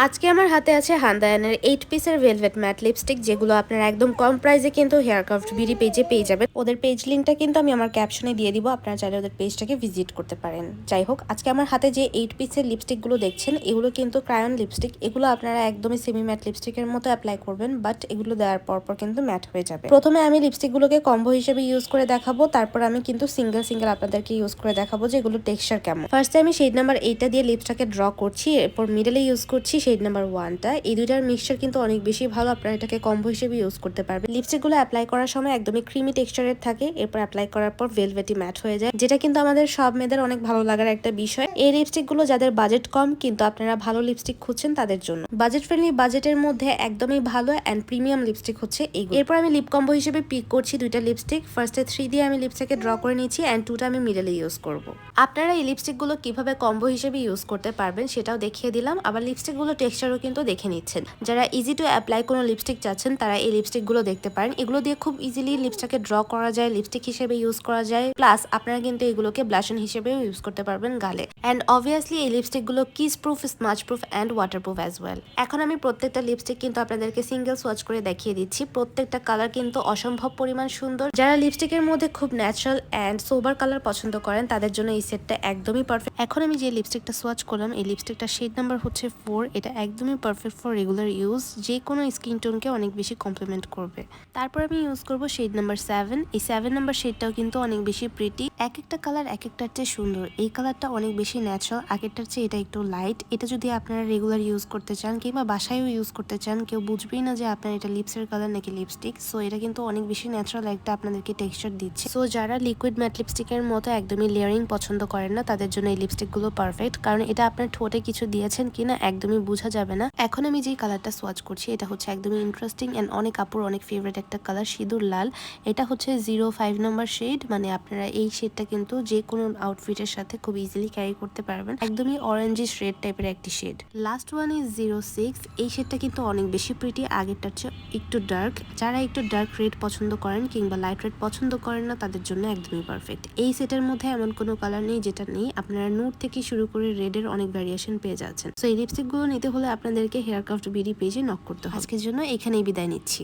আজকে আমার হাতে আছে হান্দায়ানের 8 পিসের ভেলভেট ম্যাট লিপস্টিক, যেগুলো আপনারা একদম কম প্রাইসে কিন্তু হেয়ার ক্রাফট বিডি পেজে পেয়ে যাবেন। ওদের পেজ লিঙ্কটা কিন্তু আমি আমার ক্যাপশনে দিয়ে দিব, আপনারা চাইলে ওদের পেজটাকে ভিজিট করতে পারেন। যাই হোক, আজকে আমার হাতে যে 8 পিসের লিপস্টিকগুলো দেখছেন, এগুলো কিন্তু ক্রায়ন লিপস্টিক। এগুলো আপনারা একদমই সেমি ম্যাট লিপস্টিকের মতো অ্যাপ্লাই করবেন, বাট এগুলো দেওয়ার পর কিন্তু ম্যাট হয়ে যাবে। প্রথমে আমি লিপস্টিকগুলোকে কম্বো হিসেবে ইউজ করে দেখাবো, তারপর আমি কিন্তু সিঙ্গেল সিঙ্গেল আপনাদেরকে ইউজ করে দেখাবো যে এগুলো টেক্সচার কেমন। ফার্স্টে আমি শেড নাম্বার 8টা দিয়ে লিপসটাকে ড্র করছি, এরপর মিডলে ইউজ করছি শেড নাম্বার 1টা। এই দুইটার মিক্সচার কিন্তু অনেক বেশি ভালো, আপনারা এটাকে কম্বো হিসেবে ইউজ করতে পারবেন। লিপস্টিকগুলো অ্যাপ্লাই করার সময় একদমই ক্রিমি টেক্সচারের থাকে, এরপর অ্যাপ্লাই করার পর ভেলভেটি ম্যাট হয়ে যায়, যেটা কিন্তু আমাদের সব মেয়েদের অনেক ভালো লাগার একটা বিষয়। এই লিপস্টিকগুলো যাদের বাজেট কম কিন্তু আপনারা ভালো লিপস্টিক খুঁজছেন তাদের জন্য, বাজেট ফ্রেন্ডলি বাজেটের মধ্যে একদমই ভালো অ্যান্ড প্রিমিয়াম লিপস্টিক হচ্ছে এগুলো। এরপর আমি লিপ কম্বো হিসেবে পিক করছি দুইটা লিপস্টিক। ফার্স্টে 3 দিয়ে আমি লিপস্টিকে ড্র করে নিচ্ছি অ্যান্ড 2টা আমি মিডলে ইউজ করব। আপনারা এই লিপস্টিকগুলো কিভাবে কম্বো হিসেবে ইউজ করতে পারবেন সেটাও দেখিয়ে দিলাম, আবার লিপস্টিকগুলো টেক্সচারও কিন্তু দেখে নিচ্ছেন। যারা ইজি টু অ্যাপ্লাই কোনো লিপস্টিক চাচ্ছেন তারা এই লিপস্টিকগুলো দেখতে পারেন। এগুলো দিয়ে খুব ইজিলি লিপস্টিকে ড্র করা যায়, লিপস্টিক হিসেবে ইউজ করা যায়, প্লাস আপনারা কিন্তু এগুলোকে ব্লাশন হিসেবেও ইউজ করতে পারবেন গালে। অ্যান্ড অবভিয়াসলি এই লিপস্টিকগুলো kiss proof, smudge proof and waterproof as well. এখন আমি প্রত্যেকটা লিপস্টিক কিন্তু আপনাদেরকে সিঙ্গেল সোয়াচ করে দেখিয়ে দিচ্ছি। প্রত্যেকটা কালার কিন্তু অসম্ভব পরিমাণ সুন্দর। যারা লিপস্টিকের মধ্যে খুব ন্যাচারাল অ্যান্ড সোবার কালার পছন্দ করেন তাদের জন্য এই সেটটা একদমই পারফেক্ট। এখন আমি যে লিপস্টিকটা সোয়াচ করলাম, এই লিপস্টিকটা শেড নাম্বার হচ্ছে 4। এটা একদমই পারফেক্ট ফর রেগুলার ইউজ, যে কোনো স্কিন টোনকে অনেক বেশি কমপ্লিমেন্ট করবে। তারপর আমি ইউজ করব শেড নাম্বার 7। এই 7 নাম্বার শেডটাও কিন্তু অনেক বেশি প্রিটি, এক একটা কালার এক একটার চেয়ে সুন্দর। এই কালারটা অনেক বেশি ন্যাচারাল, আগেরটার চেয়ে এটা একটু লাইট। এটা যদি আপনারা রেগুলার ইউজ করতে চান কিংবা বাসায়ও ইউজ করতে চান, কেউ বুঝবেই না যে আপনার এটা লিপসের কালার নাকি লিপস্টিক। সো এটা কিন্তু অনেক বেশি ন্যাচারাল একটা আপনাদেরকে টেক্সচার দিচ্ছে। সো যারা লিকুইড ম্যাট লিপস্টিকের মতো একদমই লেয়ারিং পছন্দ করেন না তাদের জন্য এই লিপস্টিকগুলো পারফেক্ট, কারণ এটা আপনার ঠোঁটে কিছু দিয়েছেন কিনা একদমই বোঝা যাবে না। এখন আমি যে কালারটা সোয়াচ করছি এটা হচ্ছে একদমই ইন্টারেস্টিং অ্যান্ড অনেক আপুর অনেক ফেভারিট একটা কালার, সিঁদুর লাল। এটা হচ্ছে 05 নাম্বার শেড, মানে আপনারা এই শেডটা কিন্তু যে কোনো আউটফিটের সাথে খুব ইজিলি ক্যারি করতে পারবেন। একদমই অরেঞ্জিশ রেড টাইপের একটি শেড। Last one is 06। এই শেডটা কিন্তু অনেক বেশি প্রিটি, আগেরটার চেয়ে একটু ডার্ক। যারা একটু ডার্ক রেড পছন্দ করেন কিংবা লাইট রেড পছন্দ করেন না তাদের জন্য একদমই পারফেক্ট। এই সেটের মধ্যে এমন কোনো কালার নেই যেটা নেই, আপনারা নুড থেকে শুরু করে রেডের অনেক ভ্যারিয়েশন পেয়ে যাচ্ছেন। সো এই লিপস্টিকগুলো নিতে হলে আপনাদেরকে হেয়ার ক্রাফট বিডি পেজে নক করতে হবে। আজকের জন্য এখানেই বিদায় নিচ্ছি।